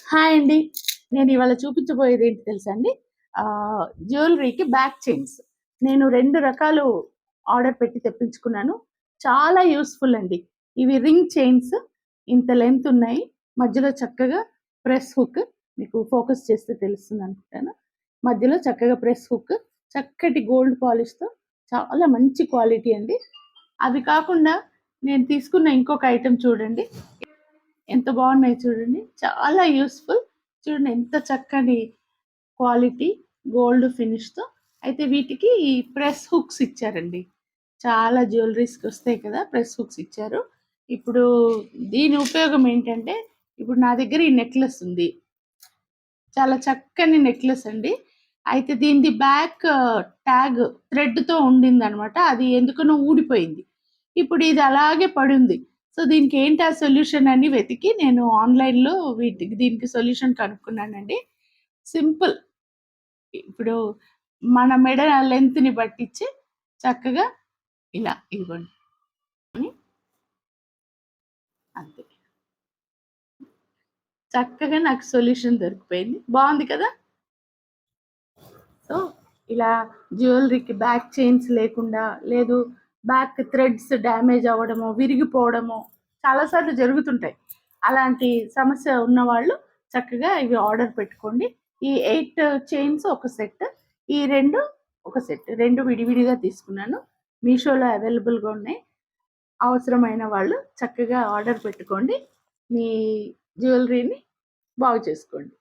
Hi అండి. నేను ఇవాళ చూపించబోయేది ఏంటి తెలుసా అండి? జ్యువెలరీకి బ్యాక్ చైన్స్. నేను 2 రకాలు ఆర్డర్ పెట్టి తెప్పించుకున్నాను. చాలా యూజ్‌ఫుల్ అండి. ఇవి రింగ్ చైన్స్ ఇంత లెంత్ ఉన్నాయి. మధ్యలో చక్కగా ప్రెస్ హుక్, మీకు ఫోకస్ చేస్తే తెలుస్తుందనుకుంటాను. మధ్యలో చక్కగా ప్రెస్ హుక్, చక్కటి గోల్డ్ పాలిష్‌తో చాలా మంచి క్వాలిటీ అండి. అవి కాకుండా నేను తీసుకున్న ఇంకొక ఐటెమ్ చూడండి. ఎంత బాగున్నాయి చూడండి. చాలా యూస్ఫుల్. చూడండి ఎంత చక్కని క్వాలిటీ గోల్డ్ ఫినిష్‌తో. అయితే వీటికి ప్రెస్ హుక్స్ ఇచ్చారండి. చాలా జ్యువెలరీస్‌కి వస్తాయి కదా! ప్రెస్ హుక్స్ ఇచ్చారు. ఇప్పుడు దీని ఉపయోగం ఏంటంటే, ఇప్పుడు నా దగ్గర ఈ నెక్లెస్ ఉంది. చాలా చక్కని నెక్లెస్ అండి. అయితే దీనిది బ్యాక్ ట్యాగ్ థ్రెడ్‌తో ఉండిందనమాట. అది ఎందుకనో ఊడిపోయింది. ఇప్పుడు ఇది అలాగే పడుంది. సో, దీనికి ఏంటి ఆ సొల్యూషన్ అని వెతికి నేను ఆన్‌లైన్‌లో దీనికి సొల్యూషన్ కనుక్కున్నానండి. సింపుల్. ఇప్పుడు మన మెడ లెంగ్త్‌ని బట్టిచ్చి చక్కగా ఇలా ఇదిగోండి. అని అంతే. చక్కగా నాకు సొల్యూషన్ దొరికిపోయింది. బావుంది కదా! సో, ఇలా జ్యువెలరీకి బ్యాక్ చైన్స్ లేకుండా, లేదు బ్యాక్ థ్రెడ్స్ డ్యామేజ్ అవ్వడమో, విరిగిపోవడమో చాలా సార్లు జరుగుతుంటాయి. అలాంటి సమస్య ఉన్నవాళ్ళు చక్కగా ఇవి ఆర్డర్ పెట్టుకోండి. ఈ 8 చైన్స్ ఒక సెట్. ఈ 2 ఒక సెట్. 2 విడివిడిగా తీసుకున్నాను. మీషోలో అవైలబుల్‌గా ఉన్నాయి. అవసరమైన వాళ్ళు చక్కగా ఆర్డర్ పెట్టుకోండి. మీ జ్యువెలరీని బాగు చేసుకోండి.